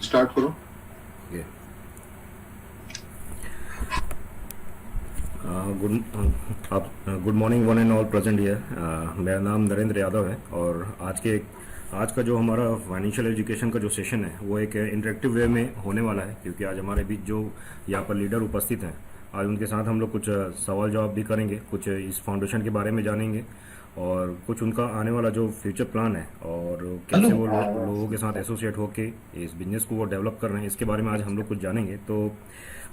Start करो। ये good आप good morning one and all present here. मेरा नाम नरेंद्र यादव है और आज का जो हमारा फाइनेंशियल एजुकेशन का जो सेशन है वो एक इंटरेक्टिव वे में होने वाला है, क्योंकि आज हमारे बीच जो यहाँ पर लीडर उपस्थित हैं, आज उनके साथ हम लोग कुछ सवाल जवाब भी करेंगे, कुछ इस फाउंडेशन के बारे में जानेंगे और कुछ उनका आने वाला जो फ्यूचर प्लान है और कैसे वो लोगों के साथ एसोसिएट होके इस बिजनेस को वो डेवलप कर रहे हैं, इसके बारे में आज हम लोग कुछ जानेंगे। तो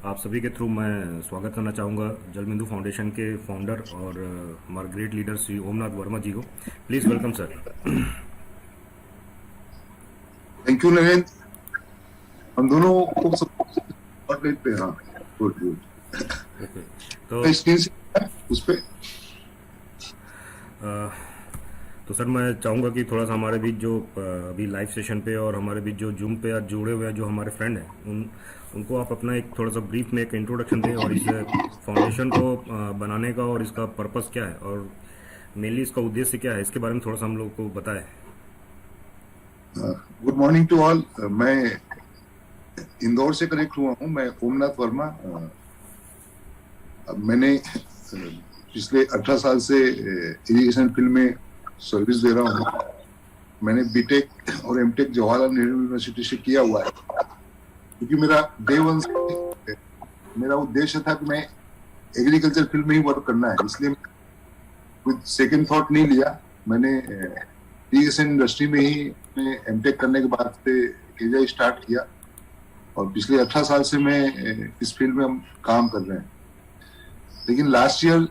आप सभी के थ्रू मैं स्वागत करना चाहूँगा जलबिंदु फाउंडेशन के फाउंडर और हमारे ग्रेट लीडर श्री ओमनाथ वर्मा जी को। Please welcome sir. Thank you Narendra. हम दोनों को स्पॉटलाइट पे। हाँ, गुड गुड। ओके, तो स्क्रीन से उस पे तो सर मैं चाहूँगा कि थोड़ा सा हमारे बीच जो अभी लाइव सेशन पे और हमारे बीच जो जूम पे आज जुड़े हुए हैं जो हमारे फ्रेंड हैं, उनको आप अपना एक थोड़ा सा ब्रीफ में एक इंट्रोडक्शन दें और इस फाउंडेशन को बनाने का और इसका पर्पस क्या है और मेनली इसका उद्देश्य क्या है, इसके बारे में थोड़ा सा हम लोग को बताएं। Good morning to all. मैं इंदौर से कनेक्ट हुआ हूँ। मैं ओमनाथ वर्मा। मैंने पिछले 18 साल से इरिगेशन फील्ड में सर्विस दे रहा हूँ। मैंने बीटेक और एमटेक जवाहरलाल नेहरू यूनिवर्सिटी से किया हुआ है, क्योंकि मेरा डे वन से मेरा उद्देश्य था कि मैं एग्रीकल्चर फील्ड में ही वर्क करना है, इसलिए कुछ सेकंड थॉट नहीं लिया। मैंने इरिगेशन इंडस्ट्री में ही एमटेक करने के बाद से करियर स्टार्ट किया और पिछले 18 साल से मैं इस फील्ड में हम काम कर रहे हैं। लेकिन लास्ट ईयर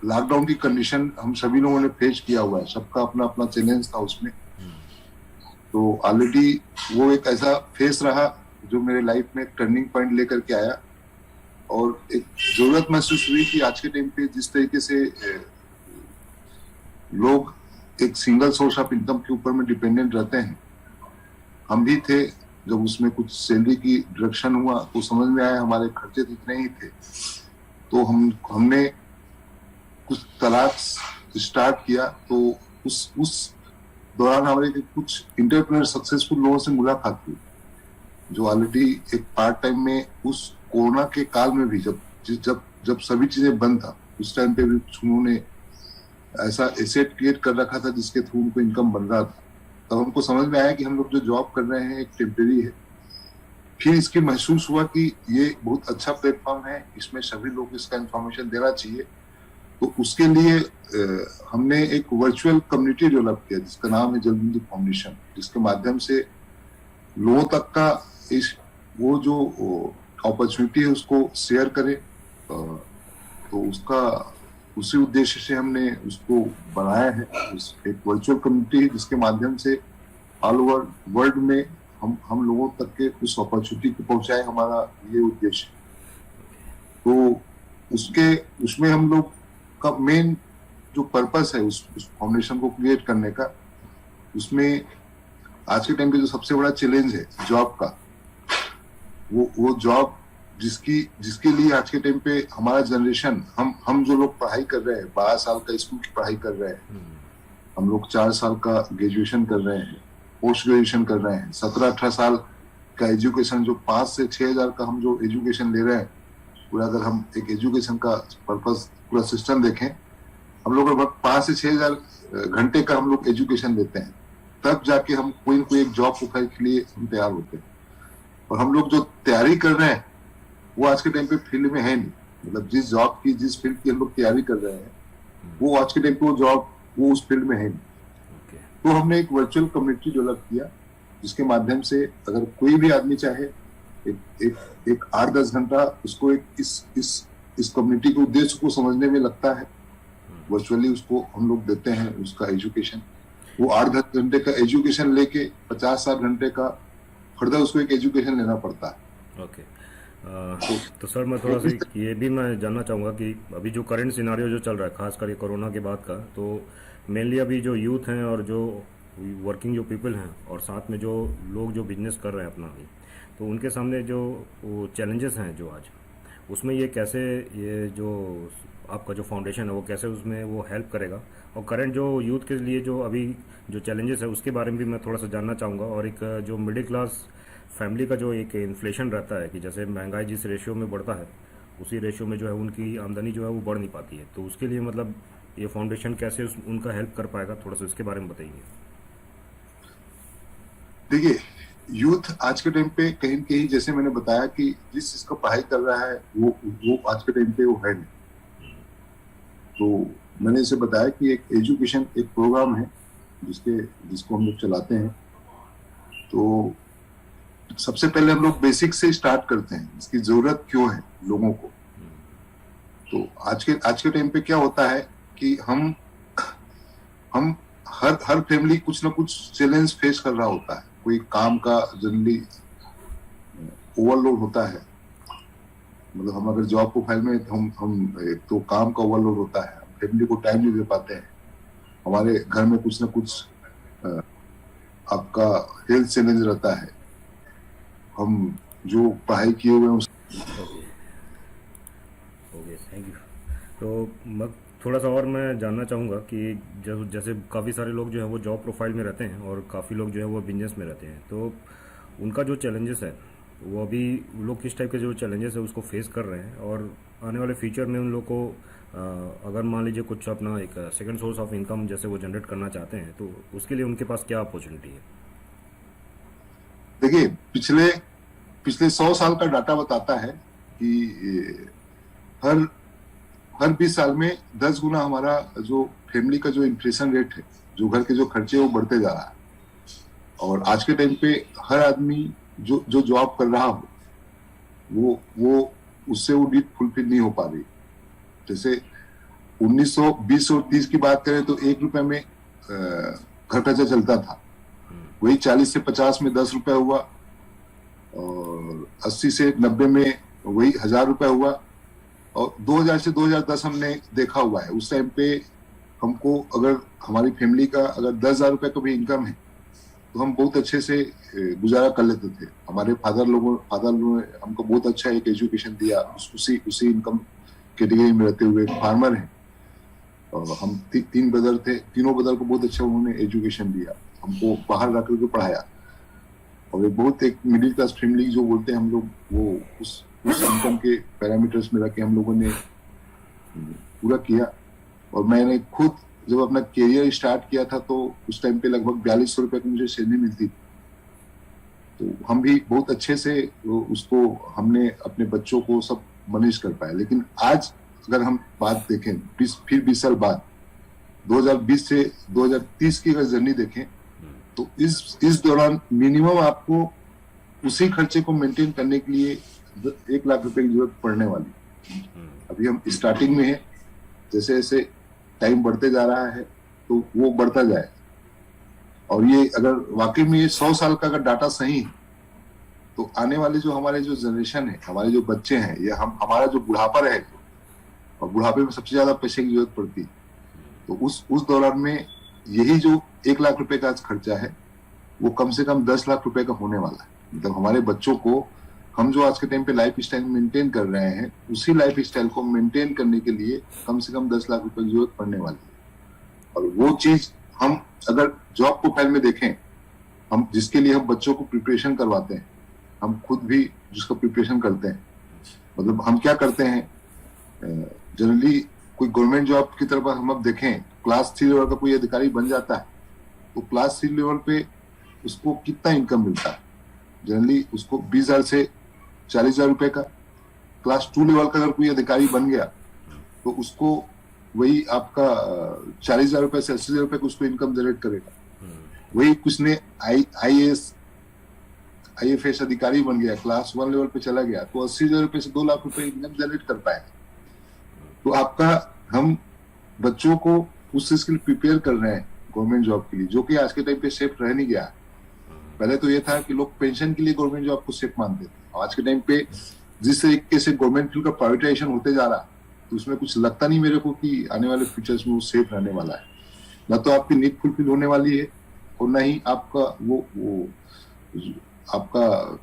लॉकडाउन की कंडीशन हम सभी लोगों ने फेस किया हुआ है, सबका अपना अपना चैलेंज था उसमें। तो ऑलरेडी वो एक ऐसा फेस रहा जो मेरे लाइफ में एक टर्निंग पॉइंट लेकर के आया और एक जरूरत महसूस हुई कि आज के टाइम पे जिस तरीके से लोग एक सिंगल सोर्स ऑफ इनकम के ऊपर में डिपेंडेंट रहते हैं, हम भी थे। जब उसमें कुछ सैलरी की डिडक्शन हुआ तो समझ में आया हमारे खर्चे तो इतने ही थे। तो हमने कुछ तलाश स्टार्ट किया। तो उस दौरान हमारे कुछ इंटरप्रेन्योर सक्सेसफुल लोगों से मुलाकात हुई, जो ऑलरेडी एक पार्ट टाइम में उस कोरोना के काल में भी जब सभी चीजें बंद था, उस टाइम पे भी उन्होंने ऐसा एसेट क्रिएट कर रखा था जिसके थ्रू उनको इनकम बन रहा था। तब हमको समझ में आया कि हम लोग जो जॉब कर रहे हैं एक टेम्परेरी है। फिर इसके महसूस हुआ कि ये बहुत अच्छा प्लेटफॉर्म है, इसमें सभी लोग इसका इंफॉर्मेशन देना चाहिए। तो उसके लिए हमने एक वर्चुअल कम्युनिटी डेवलप किया जिसका नाम है जलबिंदु फाउंडेशन, जिसके माध्यम से लोगों तक का वो जो अपॉर्चुनिटी है उसको शेयर करें। तो उसी उद्देश्य से हमने उसको बनाया है, एक वर्चुअल कम्युनिटी जिसके माध्यम से ऑल ओवर वर्ल्ड में हम लोगों तक के उस अपॉर्चुनिटी को पहुंचाए, हमारा ये उद्देश्य। तो उसमें हम लोग का मेन जो पर्पस है उस फाउंडेशन को क्रिएट करने का, उसमें आज के टाइम पे जो सबसे बड़ा चैलेंज है जॉब का, वो जॉब जिसके लिए आज के टाइम पे हमारा जनरेशन, हम जो लोग पढ़ाई कर रहे हैं, 12 साल का स्कूल की पढ़ाई कर रहे हैं, हम लोग 4 साल का ग्रेजुएशन कर रहे हैं, पोस्ट ग्रेजुएशन कर रहे हैं, 17-18 साल का एजुकेशन, जो 5 से 6 हजार का हम जो एजुकेशन ले रहे हैं पूरा। अगर हम एक एजुकेशन का पर्पस पूरा सिस्टम देखें, हम लोग लगभग 5 से 6 हजार घंटे का हम लोग एजुकेशन लेते हैं, तब जाके हम कोई न कोई एक जॉब प्रोफाइल के लिए हम तैयार होते हैं। और हम लोग जो तैयारी कर रहे हैं वो आज के टाइम पे फील्ड में है नहीं। मतलब जिस जॉब की, जिस फील्ड की हम लोग तैयारी कर रहे हैं, वो आज के टाइम पे वो जॉब वो उस फील्ड में है नहीं। तो हमने एक वर्चुअल कम्युनिटी डेवलप किया जिसके माध्यम से अगर कोई भी आदमी चाहे एक 8-10 घंटा उसको इस कम्युनिटी के उद्देश्य को समझने में लगता है, वर्चुअली उसको हम लोग देते हैं उसका एजुकेशन। वो 8-10 घंटे का एजुकेशन लेके 50-60 घंटे का फर्दर उसको एक एजुकेशन लेना पड़ता है। ओके, तो सर मैं थोड़ा सा ये भी मैं जानना चाहूँगा कि अभी जो करंट सिनारियो जो चल रहा है, खासकर ये कोरोना के बाद का, तो मेनली अभी जो यूथ हैं और जो वर्किंग जो पीपल हैं और साथ में जो लोग जो बिजनेस कर रहे हैं अपना अभी, तो उनके सामने जो वो चैलेंजेस हैं जो आज, उसमें ये कैसे, ये जो आपका जो फाउंडेशन है वो कैसे उसमें वो हेल्प करेगा, और करंट जो यूथ के लिए जो अभी जो चैलेंजेस है उसके बारे में भी मैं थोड़ा सा जानना चाहूँगा। और एक जो मिडिल क्लास फैमिली का जो एक इन्फ्लेशन रहता है कि जैसे महंगाई जिस रेशियो में बढ़ता है उसी रेशियो में जो है उनकी आमदनी जो है वो बढ़ नहीं पाती है, तो उसके लिए मतलब ये फाउंडेशन कैसे उनका हेल्प कर पाएगा, थोड़ा सा इसके बारे में बताइए। देखिए, यूथ आज के टाइम पे कहीं न कहीं जैसे मैंने बताया कि जिस चीज का पढ़ाई कर रहा है वो आज के टाइम पे वो है नहीं। तो मैंने इसे बताया कि एक एजुकेशन एक प्रोग्राम है जिसको हम लोग चलाते हैं। तो सबसे पहले हम लोग बेसिक से स्टार्ट करते हैं, इसकी जरूरत क्यों है लोगों को। तो आज के टाइम पे क्या होता है कि हम हर फैमिली कुछ ना कुछ चैलेंज फेस कर रहा होता है। कोई काम का जनरली ओवरलोड होता है, मतलब हम अगर जॉब प्रोफाइल में हम एक तो काम का ओवरलोड होता है, हम फैमिली को टाइम नहीं दे पाते हैं। हमारे घर में कुछ ना कुछ आपका हेल्थ चैलेंज रहता है। हम जो पढ़ाई किए हुए हैं ओके, थैंक यू। तो मैं थोड़ा सा और मैं जानना चाहूँगा कि जैसे काफ़ी सारे लोग जो है वो जॉब प्रोफाइल में रहते हैं और काफ़ी लोग जो है वो बिजनेस में रहते हैं, तो उनका जो चैलेंजेस है वो अभी लोग किस टाइप के जो चैलेंजेस है उसको फेस कर रहे हैं, और आने वाले फ्यूचर में उन लोग को अगर मान लीजिए कुछ अपना एक सेकंड सोर्स ऑफ इनकम जैसे वो जनरेट करना चाहते हैं, तो उसके लिए उनके पास क्या अपॉर्चुनिटी है। देखिए, पिछले 100 साल का डाटा बताता है कि हर 20 साल में 10 गुना हमारा जो फैमिली का जो इन्फ्लेशन रेट है, जो घर के जो खर्चे वो बढ़ते जा रहा है। और आज के टाइम पे हर आदमी जो जॉब कर रहा हो वो उससे वो नीड फुलफिल नहीं हो पा रही। जैसे 1920 और 30 की बात करें तो 1 रुपए में घर खर्चा चलता था, वही 40 से 50 में 10 रुपए हुआ, और 80 से 90 में वही 1000 रुपए हुआ, और 2000 से 2010 हमने देखा हुआ है। उस टाइम पे हमको अगर हमारी फैमिली का अगर 10,000 रुपए का भी इनकम है तो हम बहुत अच्छे से गुजारा कर लेते थे। हमारे फादर लोगों ने हमको बहुत अच्छा एक एजुकेशन दिया। उसी इनकम कैटेगरी में रहते हुए फार्मर हैं, और हम तीन ब्रदर थे, तीनों ब्रदर को बहुत अच्छा उन्होंने एजुकेशन दिया, हमको बाहर रख करके पढ़ाया। और बहुत एक मिडिल क्लास फैमिली जो बोलते हैं हम लोग, वो उस इनकम के पैरामीटर्स में रह के हम लोगों ने पूरा किया। और मैंने खुद जब अपना करियर स्टार्ट किया था तो उस टाइम पे लगभग 4200 रुपए की मुझे सैलरी मिलती थी। तो हम भी बहुत अच्छे से उसको हमने अपने बच्चों को सब मैनेज कर पाए। लेकिन आज अगर हम बात देखें 20 साल बाद 2020 से 2030 की अगर जर्नी देखें तो इस दौरान मिनिमम आपको उसी खर्चे को मेंटेन करने के लिए 1 लाख रुपए की जरूरत पड़ने वाली। अभी हम स्टार्टिंग में है, जैसे जैसे टाइम बढ़ते जा रहा है तो वो बढ़ता जाए। और ये अगर वाकई में ये 100 साल का अगर डाटा सही है तो आने वाले जो हमारे जो जनरेशन है, हमारे जो बच्चे हैं, ये हमारा जो बुढ़ापा रहेगा, और बुढ़ापे में सबसे ज्यादा पैसे की जरूरत पड़ती है, तो उस दौरान में यही जो 1 लाख रुपए का खर्चा है वो कम से कम 10 लाख रुपए का होने वाला है। मतलब हमारे बच्चों को हम जो आज के टाइम पे लाइफ स्टाइल मेंटेन कर रहे हैं, उसी लाइफ स्टाइल को मेंटेन करने के लिए कम से कम 10 लाख रुपए की जरूरत पड़ने वाली है। और वो चीज हम अगर जॉब प्रोफाइल में देखें, हम जिसके लिए हम बच्चों को प्रिपरेशन करवाते हैं, हम खुद भी जिसका प्रिपरेशन करते हैं, मतलब हम क्या करते हैं, जनरली कोई गवर्नमेंट जॉब की तरफ हम अब देखें, क्लास 3 लेवल का कोई अधिकारी बन जाता है तो क्लास 3 लेवल पे उसको कितना इनकम मिलता है, जनरली उसको 20,000 से 40,000 रुपए का। क्लास 2 लेवल का अगर कोई अधिकारी बन गया तो उसको वही आपका 40,000 रुपए से 80,000 रुपए का उसको इनकम जनरेट करेगा। वही कुछ ने IAS अधिकारी बन गया, क्लास 1 लेवल पे चला गया तो 80,000 रुपए से 2 लाख रुपए इनकम जनरेट कर पाएगा। तो आपका हम बच्चों को उस चीज के लिए प्रिपेयर कर रहे हैं गवर्नमेंट जॉब के लिए, जो कि आज के टाइम पे सेफ रह नहीं गया। पहले तो ये था कि लोग पेंशन के लिए गवर्नमेंट जॉब को सेफ मानते थे। आज के टाइम पे जिस तरीके से गवर्नमेंट फील्ड का प्राइवेटाइजेशन होते जा रहा, तो उसमें कुछ लगता नहीं मेरे को कि आने वाले फ्यूचर्स में वो सेफ रहने वाला है। न तो आपकी नीड फुलफिल होने वाली है, और न ही आपका वो आपका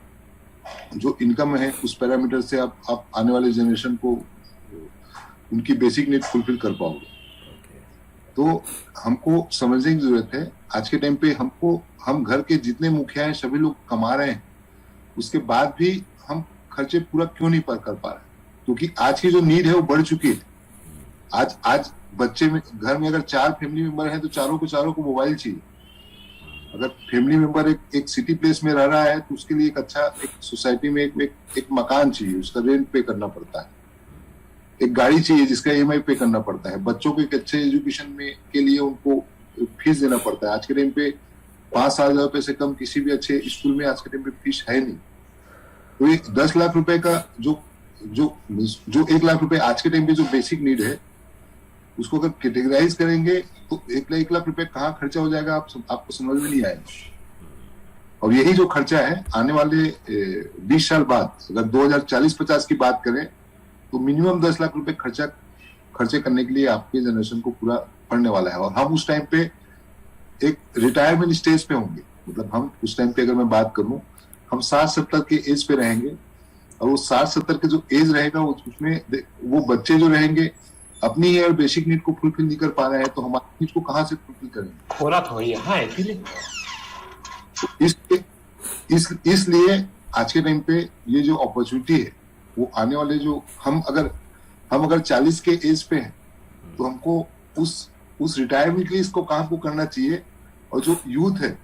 जो इनकम है उस पैरामीटर से आप आने वाले जनरेशन को उनकी बेसिक नीड फुलफिल कर पाओगे। तो हमको समझने की जरूरत है आज के टाइम पे, हम घर के जितने मुखिया हैं सभी लोग कमा रहे हैं, उसके बाद भी हम खर्चे पूरा क्यों नहीं कर पा रहे? क्योंकि आज की जो नीड है वो बढ़ चुकी है। आज आज बच्चे में घर में अगर 4 फैमिली मेंबर हैं तो चारों को मोबाइल चाहिए। अगर फैमिली मेंबर एक सिटी प्लेस में रह रहा है तो उसके लिए एक अच्छा एक सोसाइटी में एक मकान चाहिए, उसका रेंट पे करना पड़ता है। एक गाड़ी चाहिए जिसका ईएमआई पे करना पड़ता है। बच्चों को एक अच्छे एजुकेशन में के लिए उनको फीस देना पड़ता है। आज के टाइम पे 5-7 हजार रुपए से कम किसी भी अच्छे स्कूल में आज के टाइम पे फीस है नहीं। तो ये 10 लाख रुपए का जो 1 लाख रुपए आज के टाइम पे जो बेसिक नीड है, उसको अगर कैटेगराइज करेंगे तो 1 लाख रुपए कहाँ खर्चा हो जाएगा आपको समझ में नहीं आएगा। और यही जो खर्चा है आने वाले 20 साल बाद, अगर 2040-50 की बात करें तो मिनिमम 10 लाख रुपए खर्चे करने के लिए आपके जनरेशन को पूरा पड़ने वाला है। और हम उस टाइम पे एक रिटायरमेंट स्टेज पे होंगे। मतलब हम उस टाइम पे अगर मैं बात करूं, हम 60-70 के एज पे रहेंगे। और वो 60-70 के जो एज रहेगा उसमें वो बच्चे जो रहेंगे अपनी ही और बेसिक नीड को फुलफिल नहीं कर पा रहे हैं, तो हमारी नीड को कहाँ से फुलफिल करेंगे? हो रहा था यहाँ एक्चुअली। इसलिए आज के टाइम पे ये जो अपॉर्चुनिटी है वो आने वाले जो हम अगर 40 के एज पे हैं तो हमको उस रिटायरमेंट के लिए इसको काम को करना चाहिए। और जो यूथ है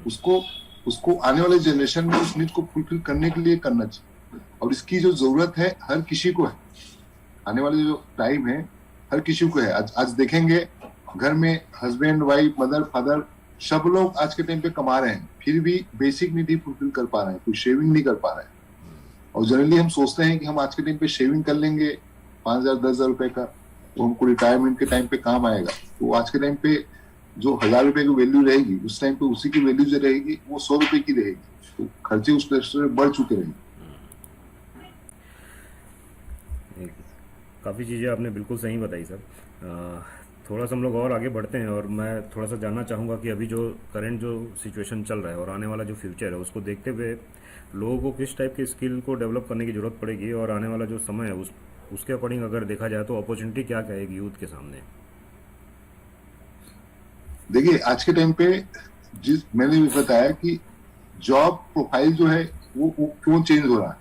उसको आने वाले जनरेशन में उस नीड को फुलफिल करने के लिए करना चाहिए। और इसकी जो जरूरत है हर किसी को है, आने वाले जो टाइम है हर किसी को है। आज देखेंगे घर में हस्बैंड वाइफ मदर फादर सब लोग आज के टाइम पे कमा रहे हैं, फिर भी बेसिक नीड ही फुलफिल कर पा रहे हैं, कोई शेविंग नहीं कर पा रहे हैं। और जनरली हम सोचते हैं कि हम आज के टाइम पे शेविंग कर लेंगे 5,000-10,000 रुपए का, तो हमको रिटायरमेंट के टाइम पे काम आएगा। तो आज के टाइम पे जो 1,000 रुपए की वैल्यू रहेगी उस टाइम पे उसी की वैल्यू जो रहेगी वो 100 रुपए की रहेगी। तो खर्चे उस तरह में बढ़ चुके रहेंगे। काफ़ी चीज़ें आपने बिल्कुल सही बताई सर। थोड़ा सा हम लोग और आगे बढ़ते हैं और मैं थोड़ा सा जानना चाहूँगा कि अभी जो करंट जो सिचुएशन चल रहा है और आने वाला जो फ्यूचर है उसको देखते हुए लोगों को किस टाइप की स्किल को डेवलप करने की ज़रूरत पड़ेगी, और आने वाला जो समय है उसके अकॉर्डिंग अगर देखा जाए तो अपॉर्चुनिटी क्या क्या है एक यूथ के सामने? देखिए आज के टाइम पे मैंने भी बताया कि जॉब प्रोफाइल जो है वो क्यों चेंज हो रहा है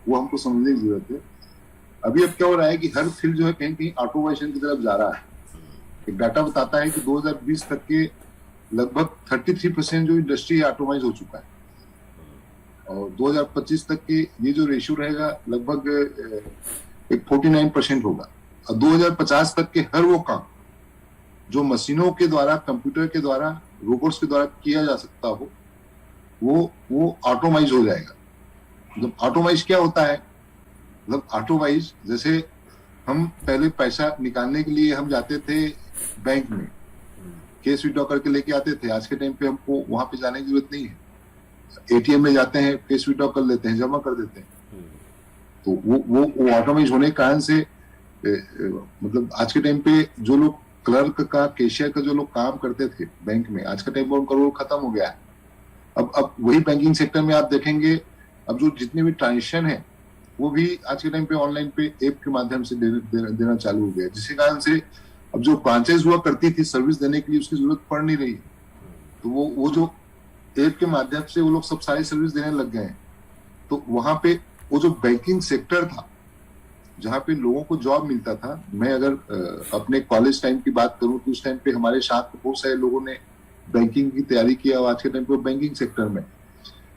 वो हमको समझने की जरूरत है। अभी अब क्या हो रहा है कि हर फील्ड जो है कहीं कहीं ऑटोमेशन की तरफ जा रहा है। एक डाटा बताता है कि 2020 तक के लगभग 33% जो इंडस्ट्री ऑटोमाइज हो चुका है, और 2025 तक के ये जो रेशियो रहेगा लगभग एक 49% होगा। और 2050 तक के हर वो काम जो मशीनों के द्वारा, कंप्यूटर के द्वारा, रोबोट्स के द्वारा किया जा सकता हो वो ऑटोमाइज हो जाएगा। मतलब ऑटोमाइज क्या होता है? मतलब ऑटोमाइज जैसे हम पहले पैसा निकालने के लिए हम जाते थे बैंक में, कैश विड्रॉ करके लेके आते थे। आज के टाइम पे हमको वहां पे जाने की जरूरत नहीं है, एटीएम में जाते हैं, कैश विड्रॉ कर लेते हैं, जमा कर देते हैं। तो वो ऑटोमाइज होने के कारण से मतलब आज के टाइम पे जो लोग क्लर्क का, कैशियर का जो लोग काम करते थे बैंक में, आज के टाइम पे उनका रोल खत्म हो गया है। अब वही बैंकिंग सेक्टर में आप देखेंगे अब जो जितने भी ट्रांजेक्शन है वो भी आज के टाइम पे ऑनलाइन पे ऐप के माध्यम से देना चालू हो गया, जिसके कारण से अब जो ब्रांचेस हुआ करती थी सर्विस देने के लिए उसकी जरूरत पड़ नहीं रही। तो वो जो ऐप के माध्यम से वो लोग सब सारी सर्विस देने लग गए हैं। तो वहां पे वो जो बैंकिंग सेक्टर था जहाँ पे लोगों को जॉब मिलता था, मैं अगर अपने कॉलेज टाइम की बात करूं तो उस टाइम पे हमारे साथ बहुत सारे लोगों ने बैंकिंग की तैयारी किया और आज के टाइम पे बैंकिंग सेक्टर में,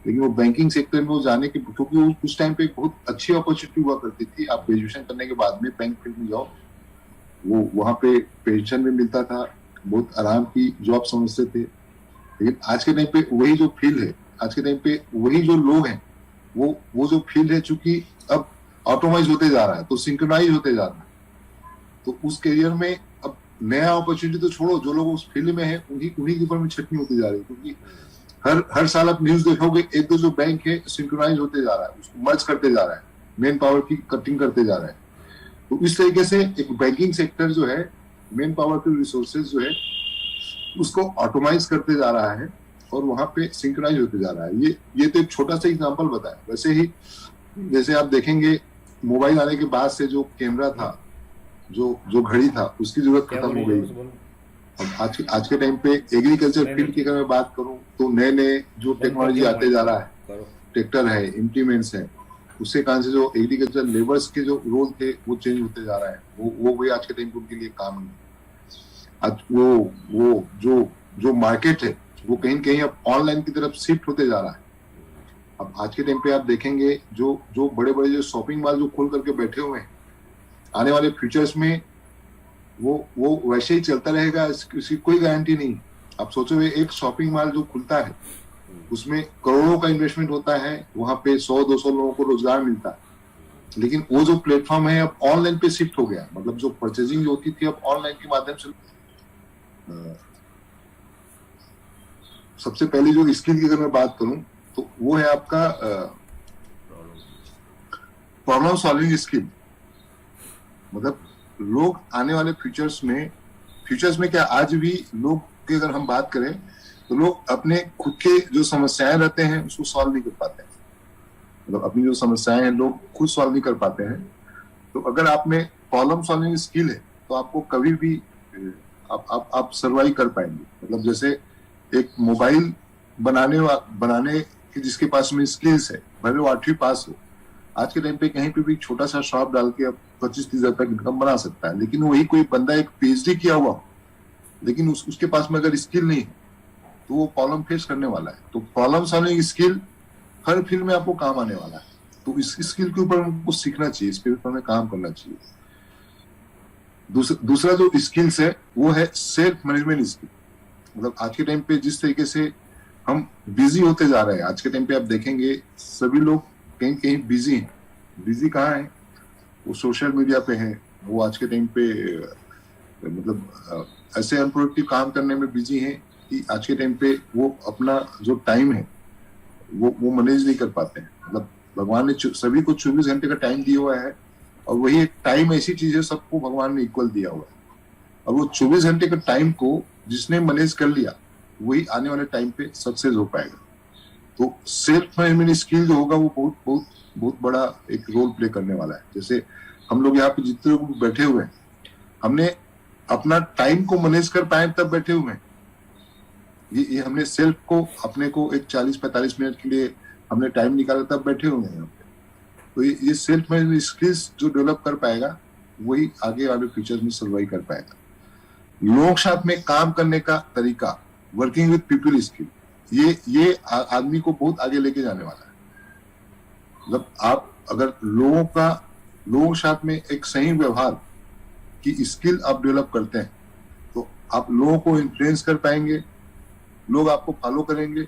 लेकिन वो बैंकिंग सेक्टर में वो जाने की, क्योंकि उस टाइम पे एक बहुत अच्छी अपॉर्चुनिटी हुआ करती थी। आप ग्रेजुएशन करने के बाद में बैंक फील्ड में जाओ, वो वहां पे पेंशन भी मिलता था, बहुत आराम की जॉब समझते थे। लेकिन आज के टाइम पे वही जो फील्ड है, आज के टाइम पे वही जो लोग हैं, वो जो फील्ड है चूंकि अब ऑटोमाइज होते जा रहा है, तो सिंक्रोनाइज होते जा रहा है। तो उस करियर में अब नया अपॉर्चुनिटी तो छोड़ो, जो लोग उस फील्ड में है उन्हीं के ऊपर में छटनी होती जा रही है। क्योंकि हर साल आप न्यूज देखोगे एक दो जो बैंक है सिंक्रोनाइज होते जा रहा है, उसको मर्ज करते जा रहा है, मेन पावर की कटिंग करते जा रहा है। तो इस तरीके से एक बैंकिंग सेक्टर जो है, मेन पावर के रिसोर्सेज जो है उसको ऑटोमाइज करते जा रहा है और वहां पे सिंक्रोनाइज होते जा रहा है। ये तो एक छोटा सा एग्जांपल बताया। वैसे ही जैसे आप देखेंगे मोबाइल आने के बाद से जो कैमरा था, जो घड़ी था, उसकी जरूरत खत्म हो गई। अब आज के टाइम पे एग्रीकल्चर फील्ड की अगर मैं बात करूं तो नए जो टेक्नोलॉजी आते जा रहा है, ट्रैक्टर है, इम्प्लीमेंट्स है, उसके कारण से जो एग्रीकल्चर लेबर्स के जो रोल थे वो चेंज होते जा रहा है। वो भी आज के टाइम पे उनके लिए काम नहीं है। आज वो जो मार्केट है वो कहीं न कहीं अब ऑनलाइन की तरफ शिफ्ट होते जा रहा है। अब आज के टाइम पे आप देखेंगे जो बड़े बड़े जो शॉपिंग मॉल जो खोल करके बैठे हुए हैं, आने वाले फ्यूचर्स में वो वैसे ही चलता रहेगा, इसकी कोई गारंटी नहीं। आप सोचो एक शॉपिंग मॉल जो खुलता है उसमें करोड़ों का इन्वेस्टमेंट होता है, वहां पे 100-200 लोगों को रोजगार मिलता है, लेकिन वो जो प्लेटफॉर्म है अब ऑनलाइन पे शिफ्ट हो गया। मतलब जो परचेजिंग जो होती थी अब ऑनलाइन के माध्यम से। सबसे पहले जो स्किल की अगर मैं बात करूं तो वो है आपका प्रॉब्लम सॉल्विंग स्किल। मतलब लोग आने वाले फ्यूचर्स में क्या, आज भी लोग की अगर हम बात करें तो लोग अपने खुद के जो समस्याएं रहते हैं उसको सॉल्व नहीं कर पाते हैं। मतलब अपनी जो समस्याएं हैं लोग खुद सॉल्व नहीं कर पाते हैं। तो अगर आप में प्रॉब्लम सॉल्विंग स्किल है तो आपको कभी भी आप सर्वाइव कर पाएंगे। मतलब जैसे एक मोबाइल बनाने की जिसके पास में स्किल्स है, भले वो 8वीं पास हो, आज के टाइम पे कहीं पे भी छोटा सा शॉप डाल के अब 25-30 हजार तक इनकम बना सकता है। लेकिन वही कोई बंदा एक पीएचडी किया हुआ हो, लेकिन उसके पास में अगर स्किल नहीं है तो वो प्रॉब्लम फेस करने वाला है। तो प्रॉब्लम सॉल्विंग स्किल हर फील्ड में आपको काम आने वाला है। तो इस स्किल के ऊपर हमको सीखना चाहिए, इसके ऊपर हमें काम करना चाहिए। दूसरा जो स्किल्स है वो है सेल्फ मैनेजमेंट स्किल। मतलब आज के टाइम पे जिस तरीके से हम बिजी होते जा रहे हैं, आज के टाइम पे आप देखेंगे सभी लोग कहीं कहीं बिजी हैं। बिजी कहाँ है? वो सोशल मीडिया पे है, वो आज के टाइम पे मतलब ऐसे अनप्रोडक्टिव काम करने में बिजी हैं कि आज के टाइम पे वो अपना जो टाइम है वो मैनेज नहीं कर पाते हैं। मतलब भगवान ने सभी को 24 घंटे का टाइम दिया हुआ है, और वही एक टाइम ऐसी चीज है सबको भगवान ने इक्वल दिया हुआ है। और वो 24 घंटे के टाइम को जिसने मैनेज कर लिया वही आने वाले टाइम पे सक्सेस हो पाएगा। तो सेल्फ मैनेजमेंट स्किल जो होगा वो बहुत बहुत बहुत बड़ा एक रोल प्ले करने वाला है। जैसे हम लोग यहाँ पे जितने लोग बैठे हुए हैं, हमने अपना टाइम को मैनेज कर पाए तब बैठे हुए हैं। ये हमने सेल्फ को अपने को एक 40-45 मिनट के लिए हमने टाइम निकाला तब बैठे हुए हैं यहाँ पे। तो ये सेल्फ मैनेजमेंट स्किल्स जो डेवलप कर पाएगा वही आगे वाले फ्यूचर में सर्वाइव कर पाएगा। लोगों के साथ में काम करने का तरीका, वर्किंग विद पीपल स्किल, ये आदमी को बहुत आगे लेके जाने वाला है। मतलब आप अगर लोगों के साथ में एक सही व्यवहार की स्किल आप डेवलप करते हैं तो आप लोगों को इन्फ्लुएंस कर पाएंगे, लोग आपको फॉलो करेंगे।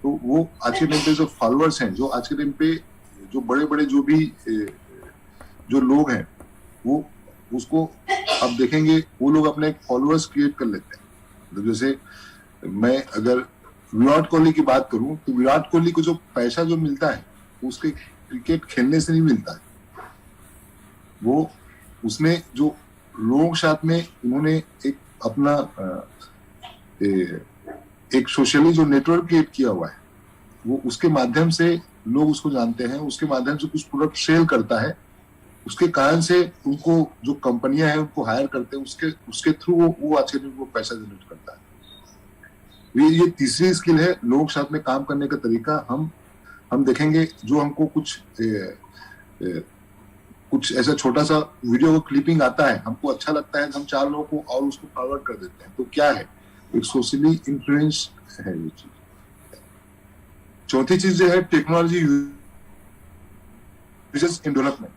तो वो आज के टाइम पे जो फॉलोअर्स हैं, जो आज के टाइम पे जो बड़े बड़े जो भी जो लोग हैं, वो उसको आप देखेंगे वो लोग अपने फॉलोअर्स क्रिएट कर लेते हैं। तो जैसे मैं अगर विराट कोहली की बात करूं तो विराट कोहली को जो पैसा जो मिलता है उसके क्रिकेट खेलने से नहीं मिलता है। वो उसने जो लोगों के साथ में उन्होंने एक अपना एक सोशली जो नेटवर्क क्रिएट किया हुआ है, वो उसके माध्यम से लोग उसको जानते हैं, उसके माध्यम से कुछ प्रोडक्ट सेल करता है, उसके कारण से उनको जो कंपनियां हैं उनको हायर करते हैं, उसके थ्रू वो आज के दिन वो पैसा जनरेट करता है। ये तीसरी स्किल है, लोग साथ में काम करने का तरीका। हम देखेंगे जो हमको कुछ ऐसा छोटा सा वीडियो का क्लिपिंग आता है, हमको अच्छा लगता है, हम 4 लोगों को और उसको फॉरवर्ड कर देते हैं। तो क्या है, एक सोशली इन्फ्लुएंस है ये चीज। चौथी चीज जो है टेक्नोलॉजी यूजेस इन डेवलपमेंट।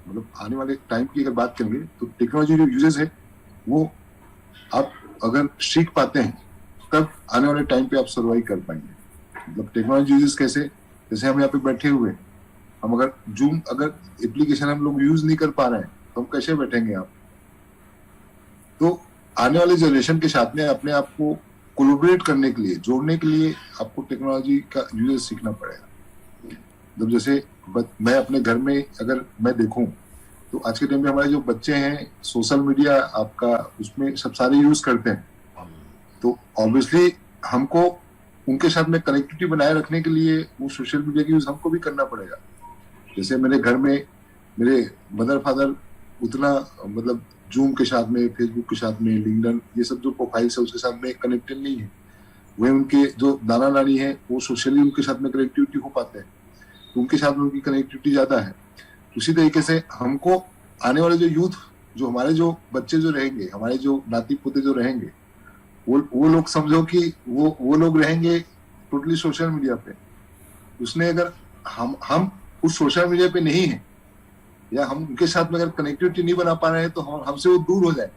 मतलब आने वाले टाइम की अगर बात करेंगे तो टेक्नोलॉजी जो यूजेस है वो आप अगर सीख पाते हैं तब आने वाले टाइम पे आप सर्वाइव कर पाएंगे। मतलब टेक्नोलॉजी यूजेस कैसे, जैसे हम यहाँ पे बैठे हुए हैं, हम अगर जूम अगर एप्लीकेशन हम लोग यूज नहीं कर पा रहे हैं तो हम कैसे बैठेंगे आप। तो आने वाले जनरेशन के साथ में अपने आप को कोलैबोरेट करने के लिए, जोड़ने के लिए आपको टेक्नोलॉजी का यूजेस सीखना पड़ेगा। मतलब जैसे मैं अपने घर में अगर मैं देखूं तो आज के टाइम में हमारे जो बच्चे हैं सोशल मीडिया आपका उसमें सब सारे यूज करते हैं। तो ऑब्वियसली हमको उनके साथ में कनेक्टिविटी बनाए रखने के लिए वो सोशल मीडिया की यूज हमको भी करना पड़ेगा। जैसे मेरे घर में मेरे मदर फादर उतना मतलब जूम के साथ में, फेसबुक के साथ में, लिंक्डइन, ये सब जो प्रोफाइल्स है उसके साथ में कनेक्टेड नहीं है। वही उनके जो दादा नानी है वो सोशली उनके साथ में कनेक्टिविटी हो पाते हैं, तो उनके साथ में उनकी कनेक्टिविटी ज्यादा है। उसी तरीके से हमको आने वाले जो यूथ, जो हमारे जो बच्चे जो रहेंगे, हमारे जो नाती पोते जो रहेंगे, वो लोग समझो कि वो लोग रहेंगे टोटली सोशल मीडिया पे। उसने अगर हम उस सोशल मीडिया पे नहीं है या हम उनके साथ में अगर कनेक्टिविटी नहीं बना पा रहे हैं तो हमसे वो दूर हो जाए।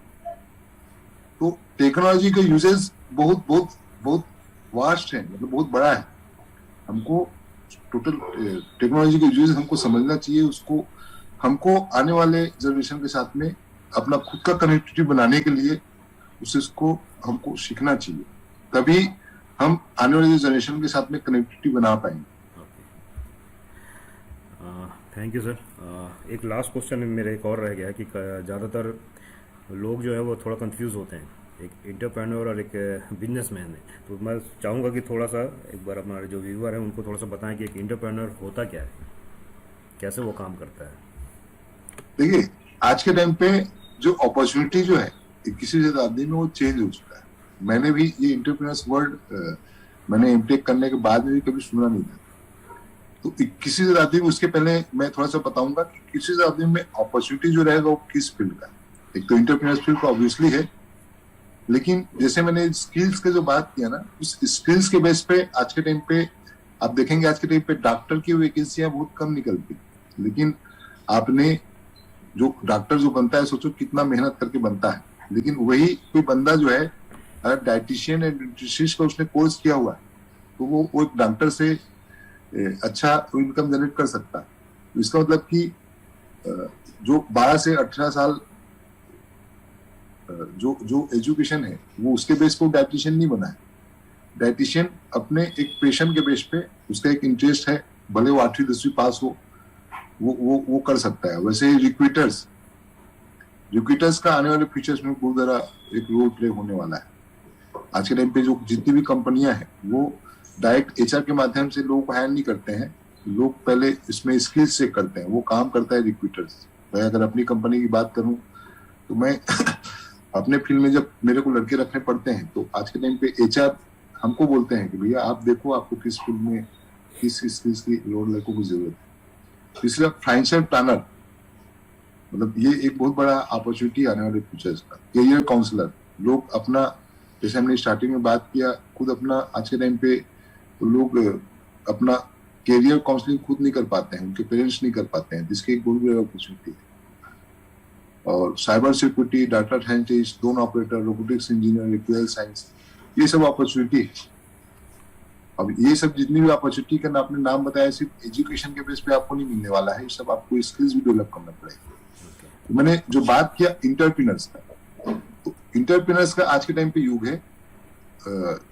तो टेक्नोलॉजी का यूजेस बहुत बहुत बहुत वास्ट है, मतलब बहुत बड़ा है। हमको टोटल टेक्नोलॉजी के यूजेस हमको समझना चाहिए, उसको हमको आने वाले जनरेशन के साथ में अपना खुद का कनेक्टिविटी बनाने के लिए उसको हमको सीखना चाहिए, तभी हम आने वाले जनरेशन के साथ में कनेक्टिविटी बना पाएंगे। Thank you sir. एक लास्ट क्वेश्चन मेरा एक और रह गया कि ज़्यादातर लोग जो है वो थोड़ा कंफ्यूज होते हैं, एक एंटरप्रेन्योर और एक बिजनेसमैन है। तो मैं चाहूँगा कि थोड़ा सा एक बार हमारे जो व्यूअर हैं उनको थोड़ा सा बताएं कि एक एंटरप्रेन्योर होता क्या है, कैसे वो काम करता है। देखिए, आज के टाइम पे जो अपॉर्चुनिटी जो है 21वीं शताब्दी में वो चेंज हो चुका है। मैंने भी ये एंटरप्रेन्योर्स वर्ड मैंने एमटेक करने के बाद में भी कभी सुना नहीं था। तो 21वीं शताब्दी में, उसके पहले मैं थोड़ा सा बताऊंगा कि 21वीं शताब्दी में अपॉर्चुनिटी जो रहेगा वो किस फील्ड का। एक तो एंटरप्रेन्योर्स फील्ड का ऑब्वियसली है, लेकिन जैसे मैंने स्किल्स के जो बात किया ना, उस स्किल्स के बेस पे आज के टाइम पे आप देखेंगे, आज के टाइम पे डॉक्टर की वैकेंसियां बहुत कम निकलती, लेकिन आपने जो डॉक्टर जो बनता है सोचो कितना मेहनत करके बनता है। लेकिन वही कोई बंदा जो है अगर डाइटिशियन या न्यूट्रिशनिस्ट का उसने कोर्स किया हुआ है तो वो एक डॉक्टर से अच्छा इनकम जनरेट कर सकता है। तो इसका मतलब कि जो 12 से 18 साल जो एजुकेशन है वो उसके बेस पे डाइटिशियन नहीं बना है। डाइटिशियन अपने एक पेशेंट के बेस पे, उसका एक इंटरेस्ट है, भले वो 8वीं 10वीं पास हो, वो कर सकता है। वैसे ही रिक्रूटर्स का आने वाले फ्यूचर्स में बहुत बड़ा एक रोल प्ले होने वाला है। आज के टाइम पे जो जितनी भी कंपनियां हैं वो डायरेक्ट एचआर के माध्यम से लोगों को हायर नहीं करते हैं, लोग पहले इसमें स्किल्स चेक करते हैं, वो काम करता है रिक्रूटर्स। मैं अगर अपनी कंपनी की बात करूं तो मैं अपने फील्ड में जब मेरे को लड़के रखने पड़ते हैं तो आज के टाइम पे एचआर हमको बोलते हैं कि भैया आप देखो आपको किस फील्ड में किस स्किल्स की लोड लड़कों की जरूरत है। तीसरा, फाइनेंशियल प्लानर, मतलब ये एक बहुत बड़ा अपॉर्चुनिटी आने वाले फ्यूचर्स का। करियर काउंसलर, लोग अपना, जैसे हमने स्टार्टिंग में बात किया, खुद अपना आज के टाइम पे लोग अपना करियर काउंसलिंग खुद नहीं कर पाते हैं, उनके पेरेंट्स नहीं कर पाते हैं, जिसकी एक बहुत बड़ी अपॉर्चुनिटी है। और cyber security, data scientist, drone operator, robotics engineer, actuarial science, ये सब अपॉर्चुनिटी है। अब ये सब जितनी भी अपॉर्चुनिटी का आपने नाम बताया, सिर्फ एजुकेशन के बेस पे आपको नहीं मिलने वाला है, ये सब आपको स्किल्स भी डेवलप करना पड़ेगा। तो मैंने जो बात किया इंटरप्रेन्योर्स का, तो इंटरप्रेन्योर्स का आज के टाइम पे युग है।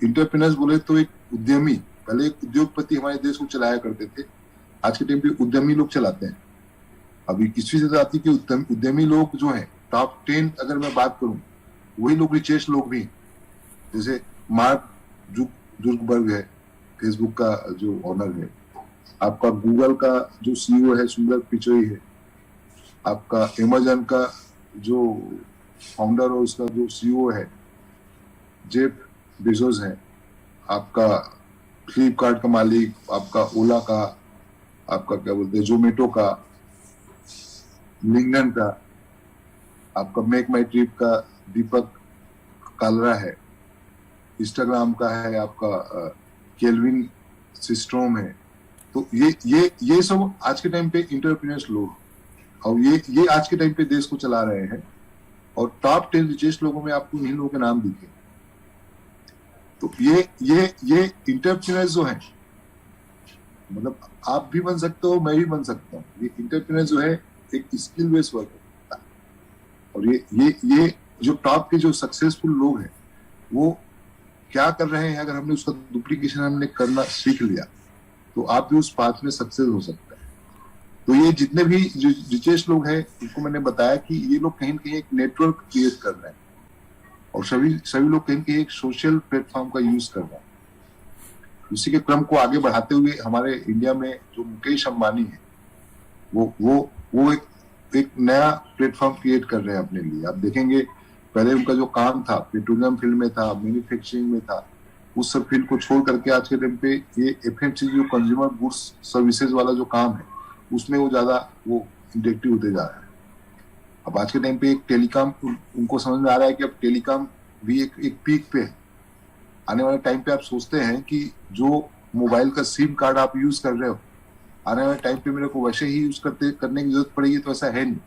इंटरप्रेन्योर्स बोले तो एक उद्यमी, पहले एक उद्योगपति हमारे देश को चलाया करते थे, आज के टाइम पे उद्यमी लोग चलाते हैं। अभी 21वीं शताब्दी के उद्यमी लोग जो हैं, टॉप 10 अगर मैं बात करूं, वही लोग रिचेस्ट लोग भी हैं। जैसे मार्क जुकरबर्ग है, फेसबुक का जो ऑनर है, आपका गूगल का जो सीईओ है सुंदर पिचोई है, आपका अमेज़न का जो फाउंडर और उसका जो सीईओ है जेफ बेजोस है, आपका फ्लिपकार्ट का मालिक, आपका ओला का, आपका क्या बोलते हैं जोमेटो का, लिंगडन का, आपका मेक माई ट्रिप का दीपक कालरा है, इंस्टाग्राम का है आपका केल्विन सिस्ट्रोम है। तो ये सब आज के टाइम पे इंटरप्रेन्योर्स लोग, और ये आज के टाइम पे देश को चला रहे हैं। और टॉप 10 रिचेस्ट लोगों में आपको इन्हीं लोगों के नाम दिखे। तो ये इंटरप्रेन्योर्स जो है, मतलब आप भी बन सकते हो, मैं भी बन सकता हूँ। ये इंटरप्रेन्योर जो है एक स्किल बेस्ड वर्क है। और ये जो टॉप के जो सक्सेसफुल लोग हैं वो क्या कर रहे हैं, अगर हमने उसका डुप्लीकेशन हमने करना सीख लिया तो आप भी उस पाथ में सक्सेस हो सकता है। तो ये जितने भी रिचेस्ट लोग हैं उनको मैंने बताया कि ये लोग कहीं न कहीं एक नेटवर्क क्रिएट कर रहे हैं, और सभी लोग कहीं न कहीं एक सोशल प्लेटफॉर्म का यूज कर रहे हैं। उसी के क्रम को आगे बढ़ाते हुए हमारे इंडिया में जो मुकेश अंबानी है वो एक नया प्लेटफॉर्म क्रिएट कर रहे हैं अपने लिए। आप देखेंगे पहले उनका जो काम था पेट्रोलियम फील्ड में था, मैन्युफैक्चरिंग में था, उस सब फील्ड को छोड़ करके आज के टाइम पे ये एफएमसीजी जो कंज्यूमर गुड्स सर्विसेज वाला जो काम है उसमें वो ज्यादा वो इंटेक्टिव होते जा रहा है। अब आज के टाइम पे एक टेलीकॉम उनको समझ में आ रहा है कि अब टेलीकॉम भी एक पीक पे है। आने वाले टाइम पे आप सोचते हैं कि जो मोबाइल का सिम कार्ड आप यूज कर रहे हो आने वाले टाइम पे मेरे को वैसे ही यूज करने की जरूरत पड़ेगी, तो ऐसा है नहीं।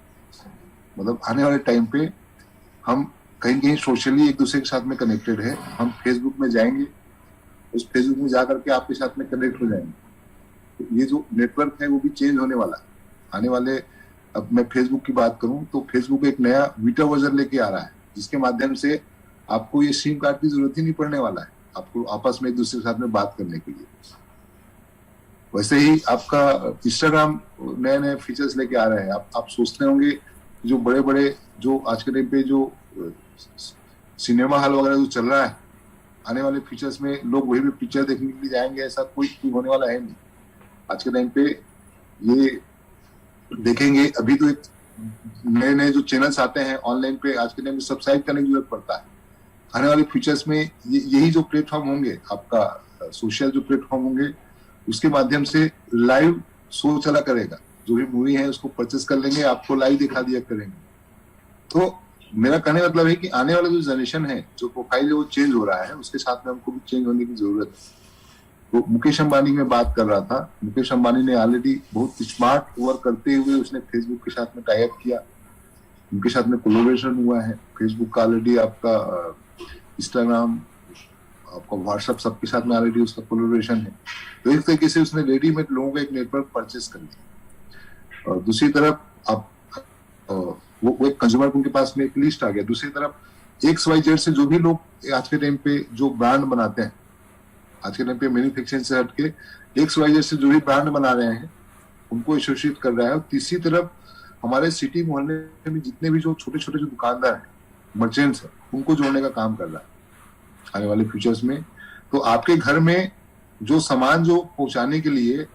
मतलब आने वाले टाइम पे हम कहीं कहीं सोशली एक दूसरे के साथ में कनेक्टेड है। हम फेसबुक में जाएंगे, उस फेसबुक में जाकर के आपके साथ में कनेक्ट हो जाएंगे। तो ये जो नेटवर्क है वो भी चेंज होने वाला है आने वाले। अब मैं फेसबुक की बात करूं तो फेसबुक एक नया बीटा वर्जन लेके आ रहा है जिसके माध्यम से आपको ये सिम कार्ड की जरूरत ही नहीं पड़ने वाला है आपको आपस में एक दूसरे के साथ में बात करने के लिए। वैसे ही आपका इंस्टाग्राम नए नए फीचर्स लेके आ रहे हैं। आप सोचते होंगे जो बड़े बड़े जो आज के टाइम पे जो सिनेमा हॉल वगैरह जो चल रहा है आने वाले फीचर्स में लोग वही भी पिक्चर देखने के लिए जाएंगे, ऐसा कोई होने वाला है नहीं। आज के टाइम पे ये देखेंगे अभी तो एक नए नए जो चैनल्स आते हैं ऑनलाइन पे आज के टाइम में सब्सक्राइब करने की जरूरत पड़ता है। आने वाले फीचर्स में यही जो प्लेटफॉर्म होंगे आपका सोशल जो प्लेटफॉर्म होंगे उसके माध्यम से लाइव शो चला करेगा। जो भी मूवी है उसको परचेस कर लेंगे, आपको लाइव दिखा दिया करेंगे। तो मेरा कहने का मतलब है कि आने वाला जो जनरेशन है जो प्रोफाइल वो चेंज हो रहा है उसके साथ में हमको भी चेंज होने की जरूरत है। तो मुकेश अंबानी में बात कर रहा था। मुकेश अंबानी ने ऑलरेडी बहुत स्मार्ट वर्क करते हुए उसने फेसबुक के साथ में टाई अप किया, उनके साथ में कोलैबोरेशन हुआ है। फेसबुक का ऑलरेडी आपका इंस्टाग्राम आपका व्हाट्सएप सबके साथ में ऑलरेडी उसका कोलैबोरेशन है। तो एक तरीके से उसने रेडीमेड लोगों का एक नेटवर्क परचेस कर लिया। और दूसरी तरफ आप वो एक कंज्यूमर उनके पास में एक लिस्ट आ गया। दूसरी तरफ XYZ से जो भी लोग आज के टाइम पे जो ब्रांड बनाते हैं आज के टाइम पे मैन्युफैक्चरिंग से हटके XYZ से जो भी ब्रांड बना रहे हैं उनको एसोसिएट कर रहा है। और तीसरी तरफ हमारे सिटी मोहल्ले में जितने भी जो छोटे छोटे जो दुकानदार हैं मर्चेंट्स हैं उनको जोड़ने का काम कर रहा है आने वाले फ्यूचर्स में। तो आपके घर में जो सामान जो पहुंचाने के लिए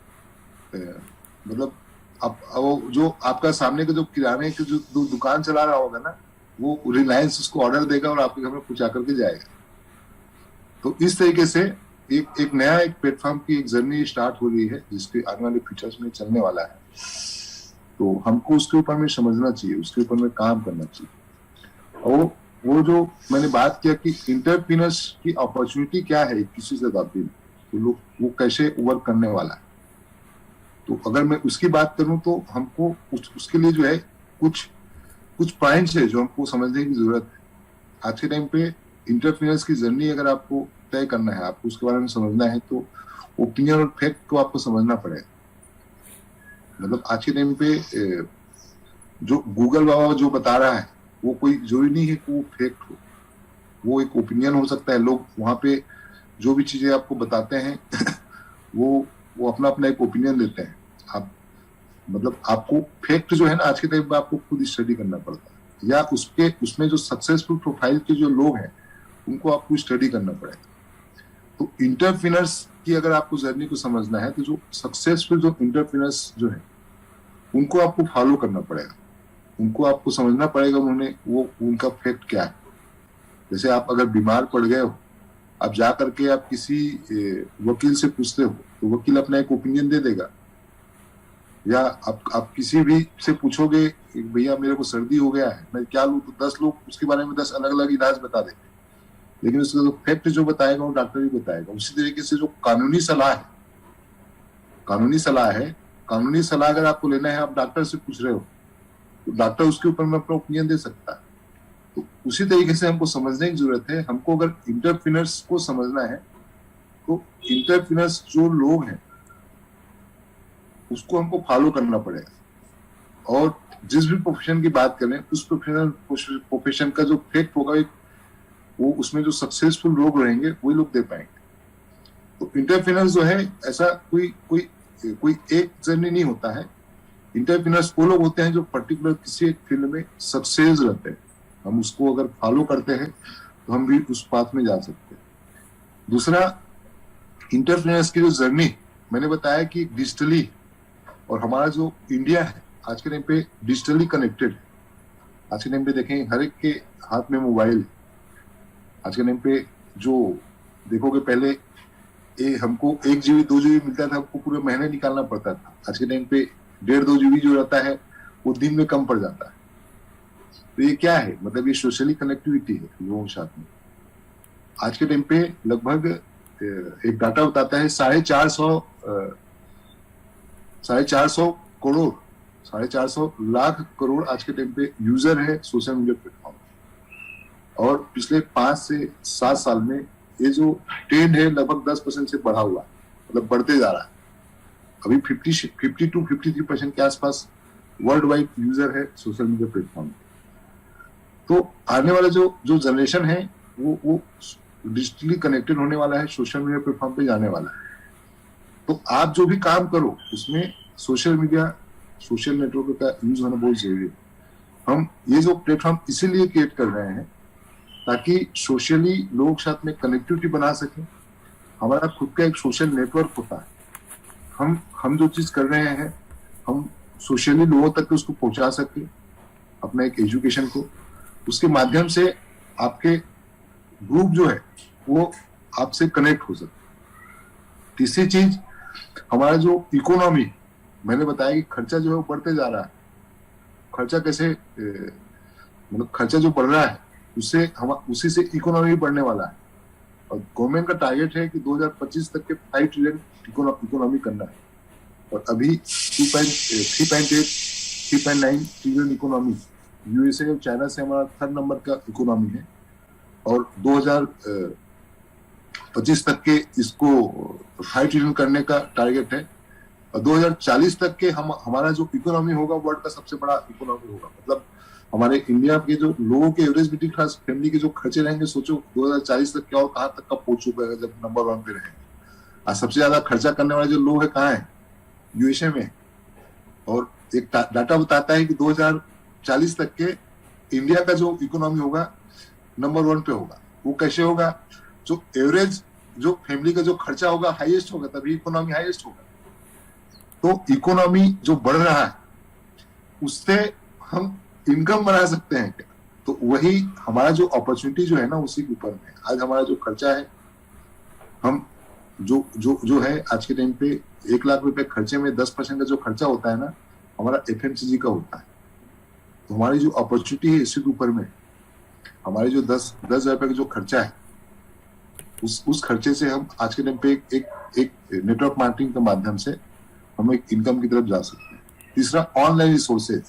मतलब वो जो आपका सामने का जो किराने की जो दुकान चला रहा होगा ना वो रिलायंस उसको ऑर्डर देगा और आपके घर में पहुंचा करके जाएगा। तो इस तरीके से एक नया एक प्लेटफॉर्म की एक जर्नी स्टार्ट हो रही है जिसके आने वाले फीचर्स में चलने वाला है। तो हमको उसके ऊपर में समझना चाहिए, उसके ऊपर में काम करना चाहिए। और वो जो मैंने बात किया कि इंटरप्रीनर्स की अपॉर्चुनिटी क्या है 21वीं शताब्दी में, तो लोग वो कैसे वर्क करने वाला है। तो अगर मैं उसकी बात करूं तो हमको उसके लिए जो है कुछ पॉइंट्स है जो हमको समझने की जरूरत है। आज के टाइम पे इंटरप्रीनर्स की जर्नी अगर आपको तय करना है, आपको उसके बारे में समझना है तो ओपिनियन और फैक्ट को आपको समझना पड़ेगा। मतलब आज के टाइम पे जो गूगल बाबा जो बता रहा है वो कोई जरूरी नहीं है कि वो फैक्ट हो, वो एक ओपिनियन हो सकता है। लोग वहां पे जो भी चीजें आपको बताते हैं वो अपना अपना एक ओपिनियन देते हैं। आप मतलब आपको फैक्ट जो है ना आज के टाइम में आपको खुद स्टडी करना पड़ता है, या उसमें जो सक्सेसफुल प्रोफाइल के जो लोग हैं उनको आपको स्टडी करना पड़ेगा। तो इंटरप्रीनर्स की अगर आपको जर्नी को समझना है तो जो सक्सेसफुल जो इंटरप्रीनर्स जो है उनको आपको फॉलो करना पड़ेगा, उनको आपको समझना पड़ेगा उन्होंने वो उनका फैक्ट क्या है। जैसे आप अगर बीमार पड़ गए हो, आप जा करके आप किसी वकील से पूछते हो तो वकील अपना एक ओपिनियन दे देगा। या आप किसी भी से पूछोगे भैया मेरे को सर्दी हो गया है मैं क्या लूं, तो 10 लोग उसके बारे में 10 अलग अलग इलाज बता देंगे, लेकिन उसका जो फैक्ट जो बताएगा वो डॉक्टर ही बताएगा। उसी तरीके से जो कानूनी सलाह है, कानूनी सलाह अगर आपको लेना है आप डॉक्टर से पूछ रहे हो तो डॉक्टर उसके ऊपर में अपना ओपिनियन दे सकता है। तो उसी तरीके से हमको समझने की जरूरत है। हमको अगर इंटरप्रीनर्स को समझना है तो इंटरप्रीनर्स जो लोग हैं उसको हमको फॉलो करना पड़ेगा। और जिस भी प्रोफेशन की बात करें उस प्रोफेशन का जो फैक्ट होगा वो उसमें जो सक्सेसफुल लोग रहेंगे वही लोग दे पाएंगे। तो इंटरप्रीनर्स जो है ऐसा कोई एक जर्नी नहीं होता है। इंटरप्रीनर्स वो लोग होते हैं जो पर्टिकुलर किसी एक फील्ड में सक्सेस रहते हैं। हम उसको अगर फॉलो करते हैं तो हम भी उस पाथ में जा सकते हैं। दूसरा, इंटरप्रीनर्स की जो जर्नी मैंने बताया कि डिजिटली, और हमारा जो इंडिया है आज के टाइम पे डिजिटली कनेक्टेड है। आज के टाइम पे देखें हर एक के हाथ में मोबाइल है। आज के टाइम पे जो देखोगे पहले ये हमको 1 GB 2 GB मिलता था, हमको पूरे महीने निकालना पड़ता था। आज के टाइम पे 1.5-2 GB जो रहता है वो दिन में कम पड़ जाता है। तो ये क्या है, मतलब ये सोशली कनेक्टिविटी है लोगों के साथ में। आज के टाइम पे लगभग एक डाटा बताता है 450 लाख करोड़ आज के टाइम पे यूजर है सोशल मीडिया प्लेटफॉर्म। और पिछले 5 से 7 साल में ये जो ट्रेंड है लगभग 10% से बढ़ा हुआ, मतलब बढ़ते जा रहा है। अभी 52-53% के आसपास वर्ल्ड वाइड यूजर है सोशल मीडिया प्लेटफॉर्म। तो आने वाला जो जनरेशन है वो डिजिटली कनेक्टेड होने वाला है, सोशल मीडिया प्लेटफॉर्म पे जाने वाला है। तो आप जो भी काम करो उसमें सोशल मीडिया, सोशल नेटवर्क का यूज होना बहुत जरूरी है। हम ये जो प्लेटफॉर्म इसीलिए क्रिएट कर रहे हैं ताकि सोशली लोगों के साथ में कनेक्टिविटी बना सके। हमारा खुद का एक सोशल नेटवर्क होता है। हम जो चीज कर रहे हैं हम सोशली लोगों तक उसको पहुंचा सके, अपना एक एजुकेशन को, उसके माध्यम से आपके ग्रुप जो है वो आपसे कनेक्ट हो सके। तीसरी चीज, हमारा जो इकोनॉमी, मैंने बताया कि खर्चा जो है वो बढ़ते जा रहा है। खर्चा कैसे, मतलब खर्चा जो बढ़ रहा है उससे उसी से इकोनॉमी बढ़ने वाला है। और गवर्नमेंट का टारगेट है कि 2025 तक के 5 ट्रिलियन इकोनॉमी करना है। और अभी 3.9 ट्रिलियन इकोनॉमी यूएसए और चाइना से हमारा 3rd नंबर का इकोनॉमी है। और 2025 तक के इसको 5 ट्रिलियन करने का टारगेट है। और 2040 तक के हमारा जो इकोनॉमी होगा वर्ल्ड का सबसे बड़ा इकोनॉमी होगा। मतलब हमारे इंडिया के जो लोगों के एवरेज मिडिल क्लास फैमिली के जो खर्चे रहेंगे, सोचो 2040 तक क्या और कहाँ तक का पहुंच चुका है जब नंबर 1 पे रहेंगे। आज सबसे ज्यादा खर्चा करने वाले जो लोग हैं कहाँ है, यूएसए में। और एक डाटा बताता है कि 2040 तक के इंडिया का जो इकोनॉमी होगा नंबर 1 पे होगा। वो कैसे होगा, जो एवरेज जो फैमिली का जो खर्चा होगा हाईएस्ट होगा, तभी इकोनॉमी हाईएस्ट होगा। तो इकोनॉमी जो बढ़ रहा है उससे हम इनकम बना सकते हैं क्या, तो वही हमारा जो अपॉर्चुनिटी जो है ना उसी के ऊपर है। आज हमारा जो खर्चा है, हम जो है आज के टाइम पे 1 लाख रुपए खर्चे में 10% का जो खर्चा होता है ना, हमारा एफएमसीजी का होता है। तो हमारी जो अपॉर्चुनिटी है इसी के ऊपर में, हमारे जो 10,000 रुपए का जो खर्चा है उस खर्चे से हम आज के टाइम पे एक नेटवर्क मार्केटिंग के माध्यम से हम एक इनकम की तरफ जा सकते हैं। तीसरा, ऑनलाइन रिसोर्सेज,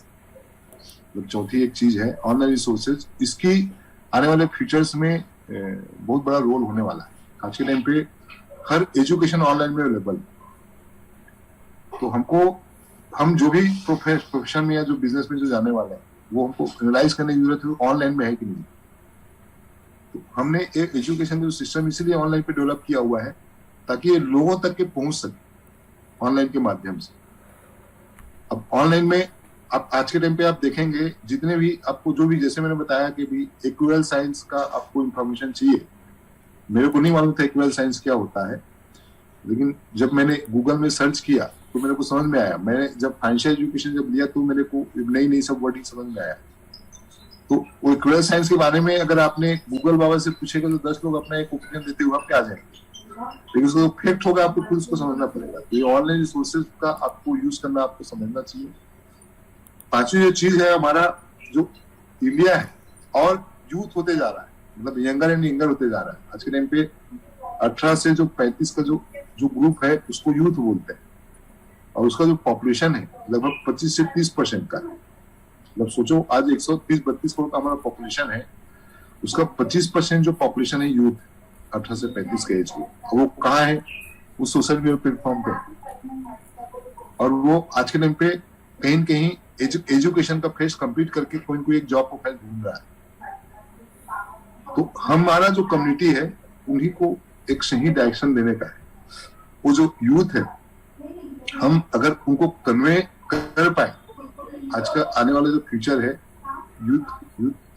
मतलब चौथी एक चीज है ऑनलाइन रिसोर्सेज। इसकी आने वाले फ्यूचर्स में बहुत बड़ा रोल होने वाला है। आज के टाइम पे हर एजुकेशन ऑनलाइन में अवेलेबल। तो हम जो भी प्रोफेशन में या जो बिजनेस में जो जाने वाले हैं वो हमको एनालाइज करने की जरूरत है ऑनलाइन में है कि नहीं। तो हमने एक एजुकेशन जो सिस्टम इसलिए ऑनलाइन पे डेवलप किया हुआ है ताकि ये लोगों तक के पहुंच सके ऑनलाइन के माध्यम से। अब ऑनलाइन में आप आज के टाइम पे आप देखेंगे जितने भी आपको जो भी, जैसे मैंने बताया कि भी एक्चुअल साइंस का आपको इंफॉर्मेशन चाहिए, मेरे को नहीं मालूम था एक्चुअल साइंस क्या होता है, लेकिन जब मैंने गूगल में सर्च किया तो मेरे को समझ में आया। मैंने जब फाइनेंशियल एजुकेशन जब लिया तो मेरे को नई सब वर्डिंग समझ में आया। तो वो एक्चुअल साइंस के बारे में अगर आपने गूगल बाबा से पूछेगा तो 10 लोग अपना एक ओपिनियन देते हुए आपके आ जाएंगे, लेकिन उसका फैक्ट होगा आपको खुद उसको समझना पड़ेगा। तो ये ऑनलाइन रिसोर्सेज का आपको यूज करना आपको समझना चाहिए। पांचवी जो चीज है, हमारा जो इंडिया है और यूथ होते जा रहा है, मतलब यंगर एंड यंगर होते जा रहा है। आज के टाइम पे 18 से जो 35 का जो ग्रुप है उसको यूथ बोलते हैं। और उसका जो पॉपुलेशन है लगभग 25 से 30% का है। मतलब सोचो आज 130-32 करोड़ का हमारा पॉपुलेशन है, उसका 25% जो पॉपुलेशन है यूथ 18 से 35 के एज की। और वो कहाँ है, वो सोशल मीडिया प्लेटफॉर्म पे। और वो आज के टाइम पे कहीं न कहीं एजुकेशन का फेज कंप्लीट करके कोई न कोई एक जॉब प्रोफाइल ढूंढ रहा है। तो हमारा जो कम्युनिटी है उन्हीं को एक सही डायरेक्शन देने का है। वो जो यूथ है, हम अगर उनको कन्वे कर पाए, आज का आने वाला जो फ्यूचर है, यूथ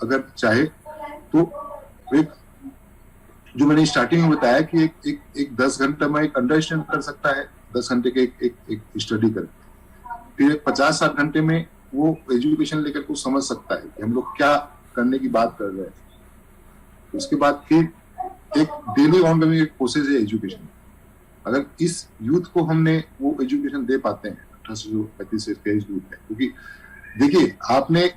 अगर चाहे तो एक जो मैंने स्टार्टिंग में बताया कि एक 10 घंटा में एक अंडरस्टैंड कर सकता है, 10 घंटे के एक स्टडी करके, फिर 50-60 घंटे में वो एजुकेशन लेकर को समझ सकता है कि हम लोग क्या करने की बात कर रहे हैं। उसके बाद फिर एक डेली ऑनगोइंग एक प्रोसेस है एजुकेशन। अगर इस यूथ को हमने वो एजुकेशन दे पाते हैं 18 से जो 35 से एज यूथ है, क्योंकि देखिए आपने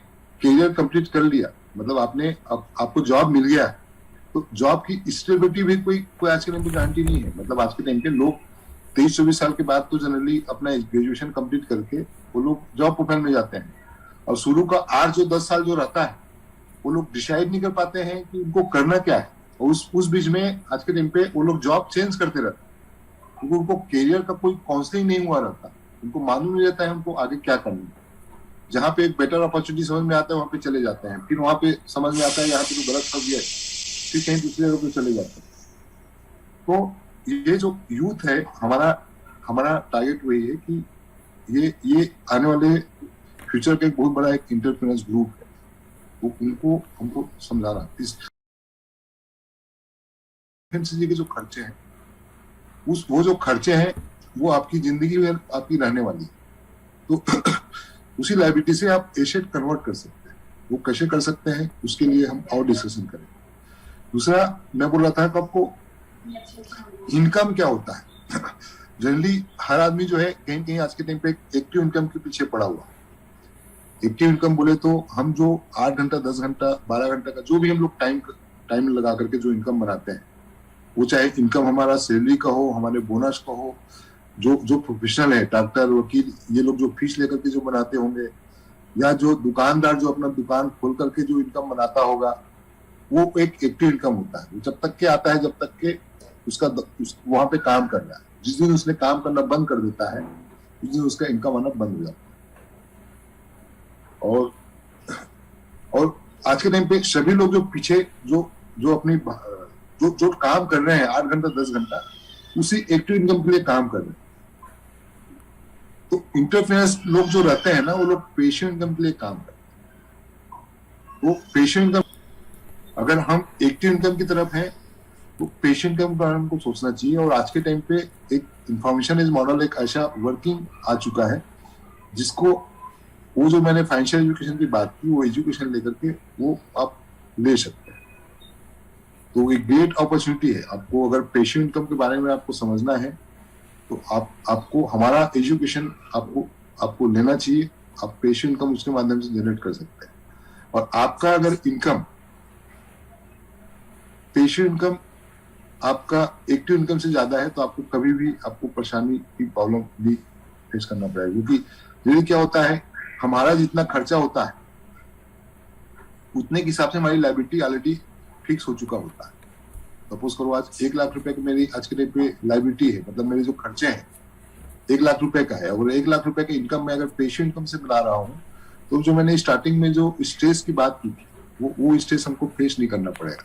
करियर कंप्लीट कर लिया, मतलब आपने आपको जॉब मिल गया, तो जॉब की स्टेबिलिटी भी कोई आज के टाइम पे गारंटी नहीं है। मतलब आज के टाइम पे लोग 23-24 साल के बाद तो जनरली अपना ग्रेजुएशन कंप्लीट करके वो लोग जॉब प्रोफाइल में जाते हैं, और शुरू का 8-10 साल जो रहता है वो लोग डिसाइड नहीं कर पाते हैं कि उनको करना क्या है, और उस बीच में आज के टाइम पे वो लोग जॉब चेंज करते रहते हैं, क्योंकि उनको करियर का कोई काउंसलिंग नहीं हुआ रहता, उनको मालूम नहीं रहता है उनको आगे क्या करना है। जहाँ पे एक बेटर अपॉर्चुनिटी समझ में आता है वहां पे चले जाते हैं, फिर वहां पे समझ में आता है यहाँ पे तो गलत फंस गया, फिर कहीं दूसरी जगह पे चले जाते हैं। तो ये जो यूथ है हमारा टारगेट वही है कि ये आने वाले फ्यूचर का एक बहुत बड़ा एक इंटरप्रेन्योर्स ग्रुप है, वो उनको हमको समझाना इस के जो खर्चे हैं वो जो खर्चे हैं वो आपकी जिंदगी में आपकी रहने वाली है, तो उसी लायबिलिटी से आप एसेट कन्वर्ट कर सकते हैं। वो कैसे कर सकते हैं उसके लिए हम और डिस्कशन करें। दूसरा मैं बोल रहा था कि आपको इनकम क्या होता है। जनरली हर आदमी जो है कहीं कहीं आज के टाइम पे एक्टिव इनकम के पीछे पड़ा हुआ। एक्टिव इनकम बोले तो हम जो 8 घंटा 10 घंटा 12 घंटा का जो भी हम लोग टाइम लगा करके जो इनकम बनाते हैं, वो चाहे इनकम हमारा सैलरी का हो, हमारे बोनस का हो, जो प्रोफेशनल है डॉक्टर वकील ये लोग जो फीस लेकर के जो बनाते होंगे, या जो दुकानदार जो अपना दुकान खोल करके जो इनकम बनाता होगा, वो एक एक्टिव इनकम होता है। जब तक के आता है जब तक के वहां पे काम कर रहा है। जिस दिन उसने काम करना बंद कर देता है उस दिन उसका इनकम आना बंद हो जाता है। और आज के टाइम पे सभी लोग जो पीछे जो अपनी जो काम कर रहे हैं 8 घंटा 10 घंटा उसी एक्टिव इनकम के लिए काम कर रहे हैं। तो इंटरप्रेन्योर्स लोग जो रहते हैं ना, वो लोग पेसिव इनकम के लिए काम करते हैं। वो पेसिव इनकम, अगर हम एक्टिव इनकम की तरफ हैं तो पेसिव इनकम के बारे में हमको सोचना चाहिए। और आज के टाइम पे एक इंफॉर्मेशन एज मॉडल एक ऐसा वर्किंग आ चुका है जिसको वो जो मैंने फाइनेंशियल एजुकेशन की बात की, वो एजुकेशन लेकर के वो आप ले सकते हैं। तो एक ग्रेट अपॉर्चुनिटी है। आपको अगर पेसिव इनकम के बारे में आपको समझना है तो आपको हमारा एजुकेशन आपको लेना चाहिए। आप पेसिव इनकम उसके माध्यम से जनरेट कर सकते हैं। और आपका अगर इनकम पेसिव इनकम आपका एक्टिव इनकम से ज्यादा है तो आपको कभी भी आपको परेशानी की प्रॉब्लम भी फेस करना पड़ेगा। क्योंकि ये क्या होता है, हमारा जितना खर्चा होता है उतने के हिसाब से हमारी लायबिलिटी ऑलरेडी फिक्स हो चुका होता है। सपोज करो आज 1 लाख रुपए की मेरी आज के डेट पे लायबिलिटी है, मतलब मेरे जो खर्चे हैं 1 लाख रुपए का है, और 1 लाख रुपए का इनकम मैं अगर पेसिव इनकम से बना रहा हूँ तो जो मैंने स्टार्टिंग में जो स्ट्रेस की बात की थी वो स्ट्रेस हमको फेस नहीं करना पड़ेगा।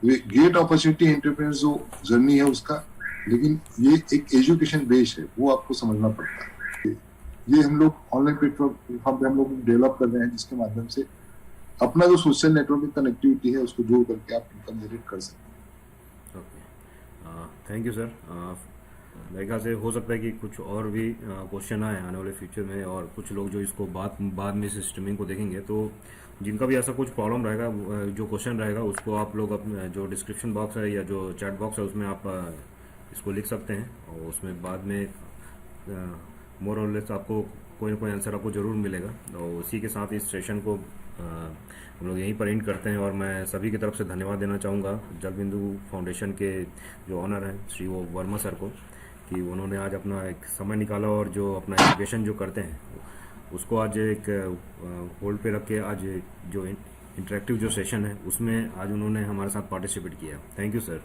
ग्रेट अपॉर्चुनिटी एंटरप्रेन्योर जो जर्नी है उसका, लेकिन ये एक एजुकेशन बेस है, वो आपको समझना पड़ता है। ये हम लोग ऑनलाइन प्लेटफॉर्म पे हम लोग डेवलप कर रहे हैं जिसके माध्यम से अपना जो सोशल नेटवर्क कनेक्टिविटी है उसको जोड़ करके आप इनकम जनरेट कर सकते हैं। Okay, thank you sir. मेरे ख्याल से हो सकता है कि कुछ और भी क्वेश्चन आए आने वाले फ्यूचर में, और कुछ लोग जो इसको बाद में इस स्ट्रीमिंग को देखेंगे, तो जिनका भी ऐसा कुछ प्रॉब्लम रहेगा, जो क्वेश्चन रहेगा उसको आप लोग अपने जो डिस्क्रिप्शन बॉक्स है या जो चैट बॉक्स है उसमें आप इसको लिख सकते हैं, और उसमें बाद में मोर और लेस आपको कोई ना कोई आंसर आपको ज़रूर मिलेगा। और उसी के साथ इस सेशन को हम लोग यहीं पर एंड करते हैं। और मैं सभी की तरफ से धन्यवाद देना चाहूँगा जलबिंदु फाउंडेशन के जो ऑनर हैं श्री वो वर्मा सर को, कि उन्होंने आज अपना एक समय निकाला और जो अपना एजुकेशन जो करते हैं उसको आज एक होल्ड पे रख के आज जो इंटरेक्टिव जो सेशन है उसमें आज उन्होंने हमारे साथ पार्टिसिपेट किया। Thank you sir.